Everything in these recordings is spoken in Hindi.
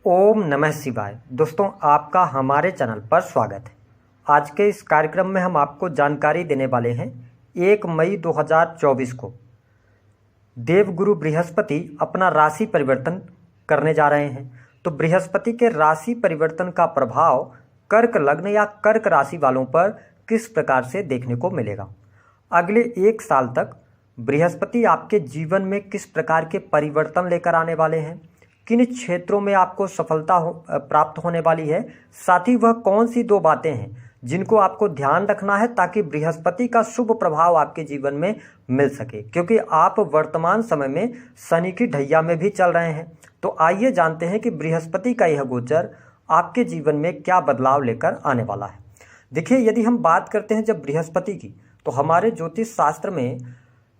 ओम नमः शिवाय। दोस्तों, आपका हमारे चैनल पर स्वागत है। आज के इस कार्यक्रम में हम आपको जानकारी देने वाले हैं 1 मई 2024 को देवगुरु बृहस्पति अपना राशि परिवर्तन करने जा रहे हैं। तो बृहस्पति के राशि परिवर्तन का प्रभाव कर्क लग्न या कर्क राशि वालों पर किस प्रकार से देखने को मिलेगा। अगले 1 साल तक बृहस्पति आपके जीवन में किस प्रकार के परिवर्तन लेकर आने वाले हैं, किन क्षेत्रों में आपको सफलता प्राप्त होने वाली है, साथ ही वह कौन सी 2 बातें हैं जिनको आपको ध्यान रखना है ताकि बृहस्पति का शुभ प्रभाव आपके जीवन में मिल सके, क्योंकि आप वर्तमान समय में शनि की ढैया में भी चल रहे हैं। तो आइए जानते हैं कि बृहस्पति का यह गोचर आपके जीवन में क्या बदलाव लेकर आने वाला है। देखिए, यदि हम बात करते हैं जब बृहस्पति की, तो हमारे ज्योतिष शास्त्र में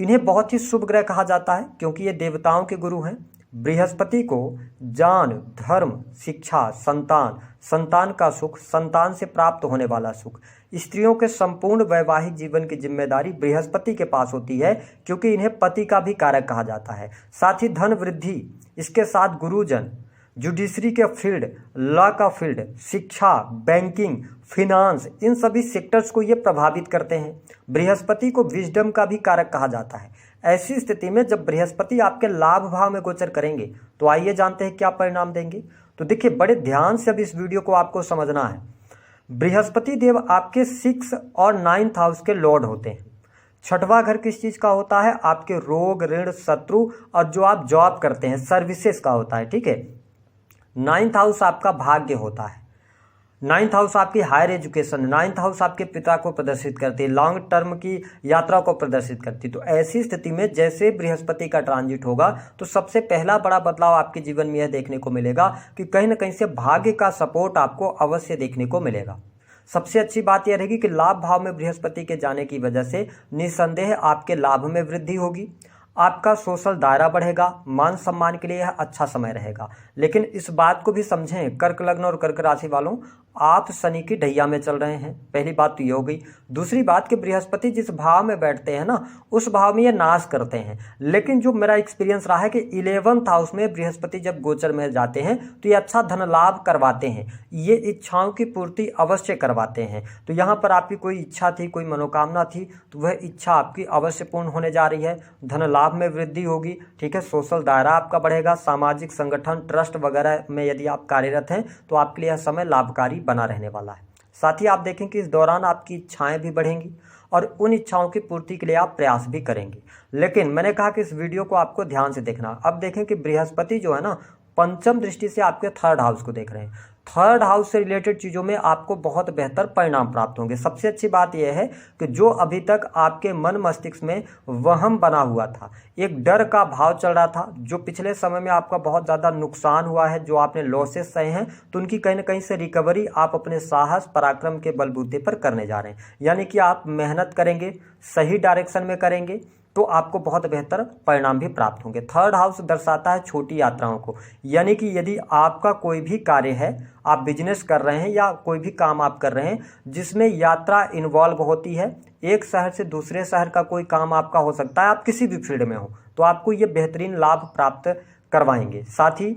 इन्हें बहुत ही शुभ ग्रह कहा जाता है, क्योंकि ये देवताओं के गुरु हैं। बृहस्पति को ज्ञान, धर्म, शिक्षा, संतान का सुख, संतान से प्राप्त होने वाला सुख, स्त्रियों के संपूर्ण वैवाहिक जीवन की जिम्मेदारी बृहस्पति के पास होती है, क्योंकि इन्हें पति का भी कारक कहा जाता है। साथ ही धन वृद्धि, इसके साथ गुरुजन, जुडिशरी के फील्ड, लॉ का फील्ड, शिक्षा, बैंकिंग, फिनांस, इन सभी सेक्टर्स को ये प्रभावित करते हैं। बृहस्पति को विजडम का भी कारक कहा जाता है। ऐसी स्थिति में जब बृहस्पति आपके लाभ भाव में गोचर करेंगे तो आइए जानते हैं क्या परिणाम देंगे। तो देखिए, बड़े ध्यान से अब इस वीडियो को आपको समझना है। बृहस्पति देव आपके 6 और 9th हाउस के लॉर्ड होते हैं। 6वां घर किस चीज का होता है? आपके रोग, ऋण, शत्रु और जो आप जॉब करते हैं, सर्विसेज का होता है। ठीक है। 9th हाउस आपका भाग्य होता है। 9th हाउस आपकी हायर एजुकेशन, 9th हाउस आपके पिता को प्रदर्शित करती है, लॉन्ग टर्म की यात्रा को प्रदर्शित करती है। तो ऐसी स्थिति में जैसे बृहस्पति का ट्रांजिट होगा तो सबसे पहला बड़ा बदलाव आपके जीवन में यह देखने को मिलेगा कि कहीं ना कहीं से भाग्य का सपोर्ट आपको अवश्य देखने को मिलेगा। सबसे अच्छी बात यह रहेगी कि लाभ भाव में बृहस्पति के जाने की वजह से निस्संदेह आपके लाभ में वृद्धि होगी, आपका सोशल दायरा बढ़ेगा, मान सम्मान के लिए यह अच्छा समय रहेगा। लेकिन इस बात को भी समझें, कर्क लग्न और कर्क राशि वालों, आप शनि की ढैया में चल रहे हैं। पहली बात तो ये हो गई। दूसरी बात कि बृहस्पति जिस भाव में बैठते हैं ना, उस भाव में ये नाश करते हैं। लेकिन जो मेरा एक्सपीरियंस रहा है कि 11th हाउस में बृहस्पति जब गोचर में जाते हैं तो ये अच्छा धन लाभ करवाते हैं, ये इच्छाओं की पूर्ति अवश्य करवाते हैं। तो यहाँ पर आपकी कोई इच्छा थी, कोई मनोकामना थी, तो वह इच्छा आपकी अवश्य पूर्ण होने जा रही है। धन लाभ में वृद्धि होगी। ठीक है। सोशल दायरा आपका बढ़ेगा। सामाजिक संगठन, ट्रस्ट वगैरह में यदि आप कार्यरत हैं तो आपके लिए यह समय लाभकारी बना रहने वाला है। साथ ही आप देखें कि इस दौरान आपकी इच्छाएं भी बढ़ेंगी और उन इच्छाओं की पूर्ति के लिए आप प्रयास भी करेंगे। लेकिन मैंने कहा कि इस वीडियो को आपको ध्यान से देखना। अब देखें कि बृहस्पति जो है ना, पंचम दृष्टि से आपके 3rd हाउस को देख रहे हैं। 3rd हाउस से रिलेटेड चीज़ों में आपको बहुत बेहतर परिणाम प्राप्त होंगे। सबसे अच्छी बात यह है कि जो अभी तक आपके मन मस्तिष्क में वहम बना हुआ था, एक डर का भाव चल रहा था, जो पिछले समय में आपका बहुत ज़्यादा नुकसान हुआ है, जो आपने लॉसेस सहे हैं, तो उनकी कहीं ना कहीं से रिकवरी आप अपने साहस पराक्रम के बलबूते पर करने जा रहे हैं। यानी कि आप मेहनत करेंगे, सही डायरेक्शन में करेंगे तो आपको बहुत बेहतर परिणाम भी प्राप्त होंगे। 3rd हाउस दर्शाता है छोटी यात्राओं को। यानी कि यदि आपका कोई भी कार्य है, आप बिजनेस कर रहे हैं या कोई भी काम आप कर रहे हैं जिसमें यात्रा इन्वॉल्व होती है, एक शहर से दूसरे शहर का कोई काम आपका हो सकता है, आप किसी भी फील्ड में हो, तो आपको ये बेहतरीन लाभ प्राप्त करवाएंगे। साथ ही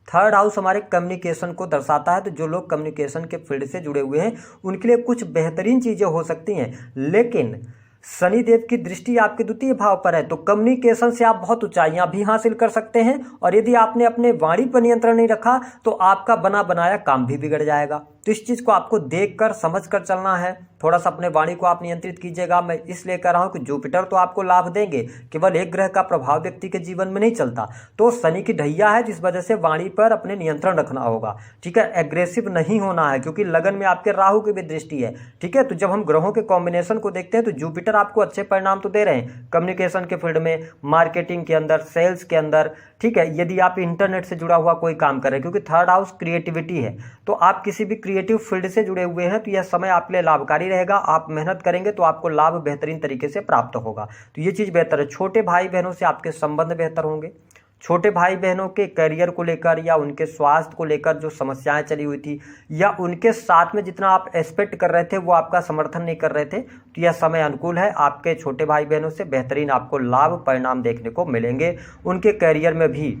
3rd हाउस हमारे कम्युनिकेशन को दर्शाता है। तो जो लोग कम्युनिकेशन के फील्ड से जुड़े हुए हैं उनके लिए कुछ बेहतरीन चीज़ें हो सकती हैं। लेकिन शनिदेव की दृष्टि आपके द्वितीय भाव पर है, तो कम्युनिकेशन से आप बहुत ऊंचाइयां भी हासिल कर सकते हैं। और यदि आपने अपने वाणी पर नियंत्रण नहीं रखा तो आपका बना बनाया काम भी बिगड़ जाएगा। तो इस चीज़ को आपको देखकर समझकर चलना है। थोड़ा सा अपने वाणी को आप नियंत्रित कीजिएगा। मैं इसलिए कह रहा हूँ कि जुपिटर तो आपको लाभ देंगे, केवल एक ग्रह का प्रभाव व्यक्ति के जीवन में नहीं चलता। तो शनि की ढैया है, जिस वजह से वाणी पर अपने नियंत्रण रखना होगा। ठीक है। एग्रेसिव नहीं होना है, क्योंकि लगन में आपके राहु की भी दृष्टि है। ठीक है। तो जब हम ग्रहों के कॉम्बिनेशन को देखते हैं तो जुपिटर आपको अच्छे परिणाम तो दे रहे हैं कम्युनिकेशन के फील्ड में, मार्केटिंग के अंदर, सेल्स के अंदर। ठीक है। यदि आप इंटरनेट से जुड़ा हुआ कोई काम कर रहे हैं, क्योंकि 3rd हाउस क्रिएटिविटी है, तो आप किसी भी क्रिएटिव फील्ड से जुड़े हुए हैं तो यह समय आपके लिए लाभकारी रहेगा। आप मेहनत करेंगे तो आपको लाभ बेहतरीन तरीके से प्राप्त होगा। तो ये चीज़ बेहतर है। छोटे भाई बहनों से आपके संबंध बेहतर होंगे। छोटे भाई बहनों के करियर को लेकर या उनके स्वास्थ्य को लेकर जो समस्याएं चली हुई थी, या उनके साथ में जितना आप एक्सपेक्ट कर रहे थे वो आपका समर्थन नहीं कर रहे थे, तो यह समय अनुकूल है। आपके छोटे भाई बहनों से बेहतरीन आपको लाभ परिणाम देखने को मिलेंगे। उनके करियर में भी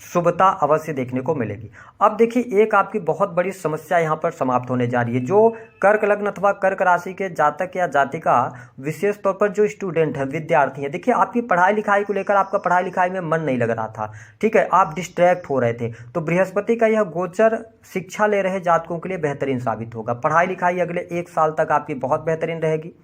शुभता अवश्य देखने को मिलेगी। अब देखिए, एक आपकी बहुत बड़ी समस्या यहाँ पर समाप्त होने जा रही है। जो कर्क लग्न अथवा कर्क राशि के जातक या जातिका, विशेष तौर पर जो स्टूडेंट है, विद्यार्थी है, देखिए आपकी पढ़ाई लिखाई को लेकर आपका पढ़ाई लिखाई में मन नहीं लग रहा था, ठीक है, आप डिस्ट्रैक्ट हो रहे थे, तो बृहस्पति का यह गोचर शिक्षा ले रहे जातकों के लिए बेहतरीन साबित होगा। पढ़ाई लिखाई अगले 1 साल तक आपकी बहुत बेहतरीन रहेगी।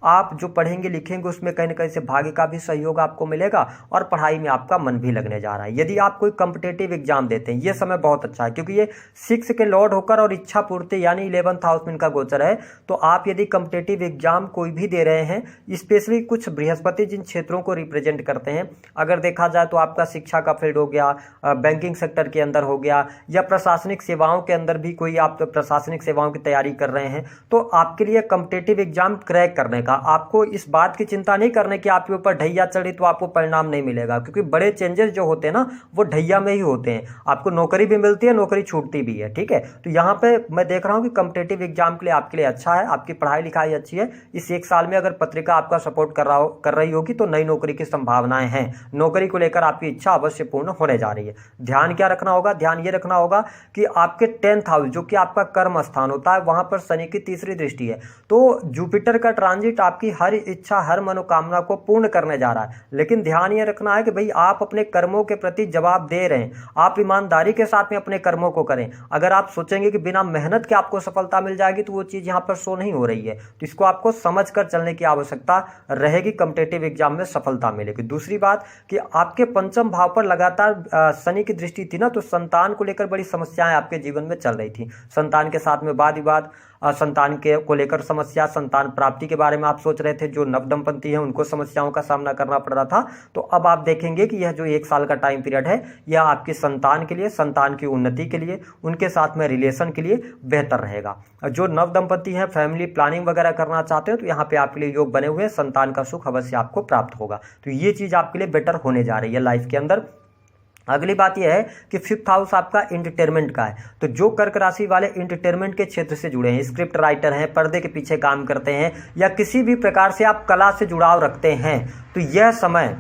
आप जो पढ़ेंगे लिखेंगे उसमें कहीं ना कहीं से भाग्य का भी सहयोग आपको मिलेगा और पढ़ाई में आपका मन भी लगने जा रहा है। यदि आप कोई कॉम्पिटेटिव एग्जाम देते हैं, ये समय बहुत अच्छा है, क्योंकि ये 6 के लॉर्ड होकर और इच्छा पूर्ति यानी 11th हाउस में इनका गोचर है। तो आप यदि कॉम्पिटेटिव एग्जाम कोई भी दे रहे हैं, स्पेशली कुछ बृहस्पति जिन क्षेत्रों को रिप्रेजेंट करते हैं, अगर देखा जाए तो आपका शिक्षा का फील्ड हो गया, बैंकिंग सेक्टर के अंदर हो गया, या प्रशासनिक सेवाओं के अंदर भी कोई आप प्रशासनिक सेवाओं की तैयारी कर रहे हैं, तो आपके लिए कॉम्पिटेटिव एग्जाम क्रैक करने आपको इस बात की चिंता नहीं करने की आपके ऊपर ढैया चढ़ी तो आपको परिणाम नहीं मिलेगा, क्योंकि बड़े चेंजेस जो होते हैं ना वो ढैया में ही होते हैं। आपको नौकरी भी मिलती है, नौकरी छूटती भी है, ठीक है। तो यहाँ पे मैं देख रहा हूँ कि कॉम्पिटेटिव एग्जाम के लिए आपके लिए अच्छा है, आपकी पढ़ाई लिखाई अच्छी है। इस 1 साल में अगर पत्रिका आपका सपोर्ट कर रही होगी तो नई नौकरी की संभावनाएं हैं। नौकरी को लेकर आपकी इच्छा अवश्य पूर्ण होने जा रही है। ध्यान क्या रखना होगा? ध्यान ये रखना होगा कि आपके 10th हाउस जो कि आपका कर्म स्थान होता है, वहां पर शनि की तीसरी दृष्टि है। तो जुपिटर का ट्रांजिट आपकी हर इच्छा, हर मनोकामना को पूर्ण करने जा रहा है। लेकिन ध्यान यह रखना है कि भाई आप अपने कर्मों के प्रति जवाब दे रहे हैं, आप ईमानदारी के साथ में अपने कर्मों को करें। अगर आप सोचेंगे कि बिना मेहनत के आपको सफलता मिल जाएगी तो वो चीज यहाँ पर शो नहीं हो रही है। तो इसको आपको समझ कर चलने की आवश्यकता रहेगी, कॉम्पिटेटिव एग्जाम में सफलता मिलेगी। दूसरी बात कि आपके 5th भाव पर लगातार शनि की दृष्टि थी ना, तो संतान को लेकर बड़ी समस्याएं आपके जीवन में चल रही थी। संतान के साथ में वाद विवाद, संतान के को लेकर समस्या, संतान प्राप्ति के बारे में आप सोच रहे थे, जो नवदंपति हैं उनको समस्याओं का सामना करना पड़ रहा था। तो अब आप देखेंगे कि यह जो 1 साल का टाइम पीरियड है, यह आपकी संतान के लिए, संतान की उन्नति के लिए, उनके साथ में रिलेशन के लिए बेहतर रहेगा। जो नवदंपति हैं, फैमिली प्लानिंग वगैरह करना चाहते हैं, तो यहाँ पे आपके लिए योग बने हुए हैं, संतान का सुख अवश्य आपको प्राप्त होगा। तो ये चीज आपके लिए बेटर होने जा रही है लाइफ के अंदर। अगली बात यह है कि 5th हाउस आपका एंटरटेनमेंट का है। तो जो कर्क राशि वाले एंटरटेनमेंट के क्षेत्र से जुड़े हैं, स्क्रिप्ट राइटर हैं, पर्दे के पीछे काम करते हैं, या किसी भी प्रकार से आप कला से जुड़ाव रखते हैं, तो यह समय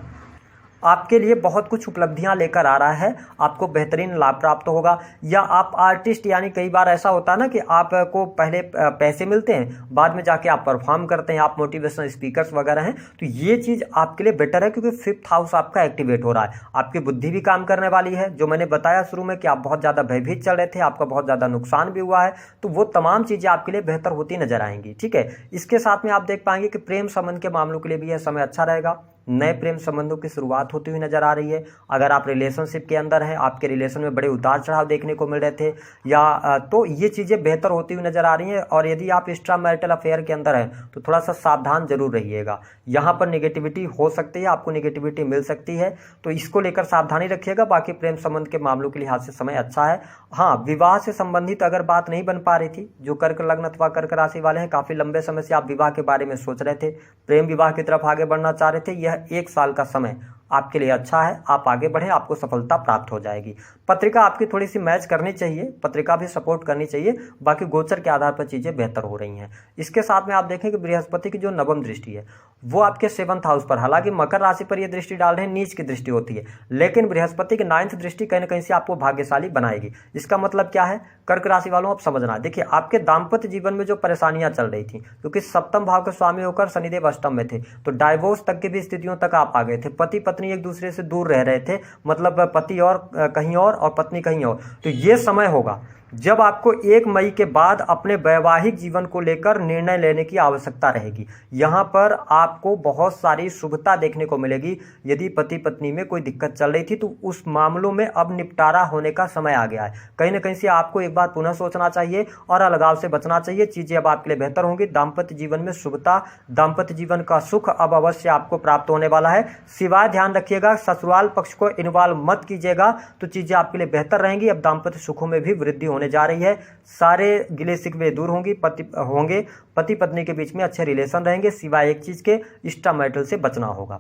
आपके लिए बहुत कुछ उपलब्धियां लेकर आ रहा है। आपको बेहतरीन लाभ प्राप्त होगा। या आप आर्टिस्ट, यानी कई बार ऐसा होता है ना कि आपको पहले पैसे मिलते हैं, बाद में जाके आप परफॉर्म करते हैं, आप मोटिवेशनल स्पीकर्स वगैरह हैं, तो ये चीज़ आपके लिए बेटर है, क्योंकि 5th हाउस आपका एक्टिवेट हो रहा है। आपकी बुद्धि भी काम करने वाली है। जो मैंने बताया शुरू में कि आप बहुत ज़्यादा भयभीत चल रहे थे, आपका बहुत ज़्यादा नुकसान भी हुआ है, तो वो तमाम चीज़ें आपके लिए बेहतर होती नजर आएंगी, ठीक है। इसके साथ में आप देख पाएंगे कि प्रेम संबंध के मामलों के लिए भी यह समय अच्छा रहेगा। नए प्रेम संबंधों की शुरुआत होती हुई नजर आ रही है। अगर आप रिलेशनशिप के अंदर हैं, आपके रिलेशन में बड़े उतार चढ़ाव देखने को मिल रहे थे, या तो ये चीज़ें बेहतर होती हुई नजर आ रही हैं। और यदि आप एक्स्ट्रा मैरिटल अफेयर के अंदर हैं तो थोड़ा सा सावधान जरूर रहिएगा। यहाँ पर नेगेटिविटी हो सकती है, आपको नेगेटिविटी मिल सकती है, तो इसको लेकर सावधानी रखिएगा। बाकी प्रेम संबंध के मामलों के लिहाज से समय अच्छा है। हाँ, विवाह से संबंधित अगर बात नहीं बन पा रही थी, जो कर्क लग्न अथवा कर्क राशि वाले हैं, काफी लंबे समय से आप विवाह के बारे में सोच रहे थे, प्रेम विवाह की तरफ आगे बढ़ना चाह रहे थे, यह 1 साल का समय आपके लिए अच्छा है। आप आगे बढ़ें, आपको सफलता प्राप्त हो जाएगी। पत्रिका आपकी थोड़ी सी मैच करनी चाहिए, पत्रिका भी सपोर्ट करनी चाहिए। बाकी गोचर के आधार पर चीजें बेहतर हो रही हैं। इसके साथ में आप देखें कि बृहस्पति की जो 9वीं दृष्टि है वो आपके 7th हाउस पर, हालांकि मकर राशि पर यह दृष्टि डाल रहे हैं, नीच की दृष्टि होती है, लेकिन बृहस्पति की 9th दृष्टि कहीं ना कहीं से आपको भाग्यशाली बनाएगी। इसका मतलब क्या है? कर्क राशि वालों, आप समझना, देखिए आपके दाम्पत्य जीवन में जो परेशानियां चल रही थी, क्योंकि 7th भाव के स्वामी होकर शनिदेव अष्टम में थे, तो डाइवोर्स तक की भी स्थितियों तक आप आ गए थे। पति पत्नी एक दूसरे से दूर रह रहे थे, मतलब पति और कहीं और पत्नी कहीं और। तो ये समय होगा जब आपको 1 मई के बाद अपने वैवाहिक जीवन को लेकर निर्णय लेने की आवश्यकता रहेगी। यहाँ पर आपको बहुत सारी शुभता देखने को मिलेगी। यदि पति पत्नी में कोई दिक्कत चल रही थी तो उस मामलों में अब निपटारा होने का समय आ गया है। कहीं ना कहीं से आपको एक बार पुनः सोचना चाहिए और अलगाव से बचना चाहिए। चीजें अब आपके लिए बेहतर होंगी। दाम्पत्य जीवन में शुभता, दाम्पत्य जीवन का सुख अब अवश्य आपको प्राप्त होने वाला है। सिवाय ध्यान रखिएगा, ससुराल पक्ष को इन्वॉल्व मत कीजिएगा, तो चीजें आपके लिए बेहतर रहेंगी। अब दाम्पत्य सुखों में भी वृद्धि होने जा रही है। सारे गिले शिकवे दूर होंगी, पति पत्नी के बीच में अच्छे रिलेशन रहेंगे। सिवाय एक चीज के, एक्स्ट्रा मैरिटल से बचना होगा।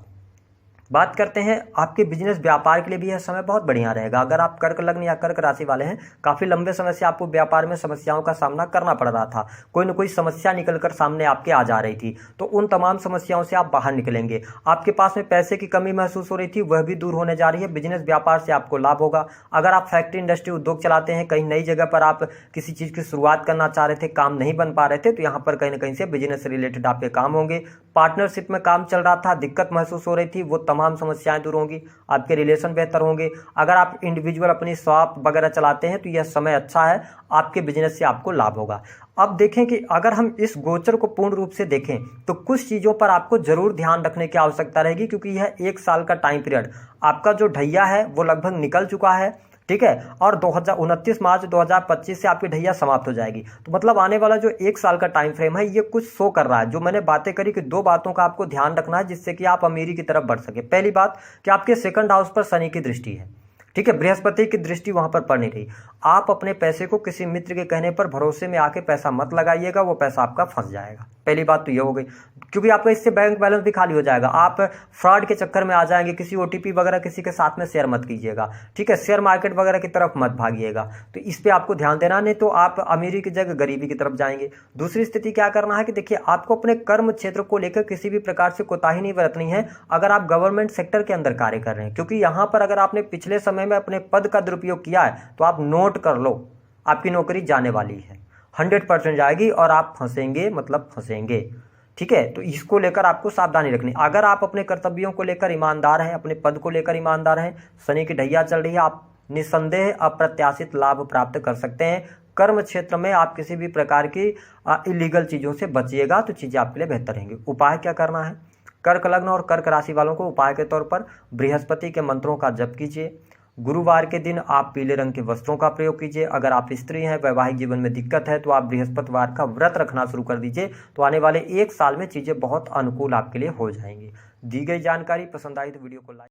बात करते हैं आपके बिजनेस व्यापार के लिए भी यह समय बहुत बढ़िया रहेगा। अगर आप कर्क लग्न या कर्क राशि वाले हैं, काफ़ी लंबे समय से आपको व्यापार में समस्याओं का सामना करना पड़ रहा था, कोई ना कोई समस्या निकलकर सामने आपके आ जा रही थी, तो उन तमाम समस्याओं से आप बाहर निकलेंगे। आपके पास में पैसे की कमी महसूस हो रही थी, वह भी दूर होने जा रही है। बिजनेस व्यापार से आपको लाभ होगा। अगर आप फैक्ट्री इंडस्ट्री उद्योग चलाते हैं, कहीं नई जगह पर आप किसी चीज़ की शुरुआत करना चाह रहे थे, काम नहीं बन पा रहे थे, तो यहाँ पर कहीं ना कहीं से बिजनेस से रिलेटेड आपके काम होंगे। पार्टनरशिप में काम चल रहा था, दिक्कत महसूस हो रही थी, वो तमाम समस्याएं दूर होंगी, आपके रिलेशन बेहतर होंगे। अगर आप इंडिविजुअल अपनी शॉप वगैरह चलाते हैं तो यह समय अच्छा है, आपके बिजनेस से आपको लाभ होगा। अब देखें कि अगर हम इस गोचर को पूर्ण रूप से देखें तो कुछ चीज़ों पर आपको जरूर ध्यान रखने की आवश्यकता रहेगी, क्योंकि यह 1 साल का टाइम पीरियड, आपका जो ढैया है वो लगभग निकल चुका है, ठीक है, और 29 मार्च 2025 से आपकी ढैया समाप्त हो जाएगी। तो मतलब आने वाला जो 1 साल का टाइम फ्रेम है, ये कुछ शो कर रहा है। जो मैंने बातें करी कि 2 बातों का आपको ध्यान रखना है जिससे कि आप अमीरी की तरफ बढ़ सके। पहली बात कि आपके सेकंड हाउस पर शनि की दृष्टि है, ठीक है, बृहस्पति की दृष्टि वहां पर पड़ नहीं रही। आप अपने पैसे को किसी मित्र के कहने पर भरोसे में आके पैसा मत लगाइएगा, वो पैसा आपका फंस जाएगा। पहली बात तो ये हो गई, क्योंकि आपका इससे बैंक बैलेंस भी खाली हो जाएगा। आप फ्रॉड के चक्कर में आ जाएंगे, किसी ओटीपी वगैरह किसी के साथ में शेयर मत कीजिएगा, ठीक है, शेयर मार्केट वगैरह की तरफ मत भागिएगा। तो इस पे आपको ध्यान देना, नहीं तो आप अमीरी की जगह गरीबी की तरफ जाएंगे। दूसरी स्थिति क्या करना है कि देखिए, आपको अपने कर्म क्षेत्र को लेकर किसी भी प्रकार से कोताही नहीं बरतनी है अगर आप गवर्नमेंट सेक्टर के अंदर कार्य कर रहे हैं, क्योंकि यहाँ पर अगर आपने पिछले समय में अपने पद का दुरुपयोग किया है तो आप नोट कर लो, आपकी नौकरी जाने वाली है, 100% जाएगी और आप फंसेंगे, मतलब फंसेंगे, ठीक है। तो इसको लेकर आपको सावधानी रखनी। अगर आप अपने कर्तव्यों को लेकर ईमानदार हैं, अपने पद को लेकर ईमानदार हैं, शनि की ढैया चल रही है, आप निस्संदेह अप्रत्याशित लाभ प्राप्त कर सकते हैं। कर्म क्षेत्र में आप किसी भी प्रकार की इलीगल चीज़ों से बचिएगा तो चीज़ें आपके लिए बेहतर रहेंगी। उपाय क्या करना है? कर्क लग्न और कर्क राशि वालों को उपाय के तौर पर बृहस्पति के मंत्रों का जप कीजिए। गुरुवार के दिन आप पीले रंग के वस्त्रों का प्रयोग कीजिए। अगर आप स्त्री हैं, वैवाहिक जीवन में दिक्कत है, तो आप बृहस्पतिवार का व्रत रखना शुरू कर दीजिए, तो आने वाले 1 साल में चीज़ें बहुत अनुकूल आपके लिए हो जाएंगी। दी गई जानकारी पसंद आई तो वीडियो को लाइक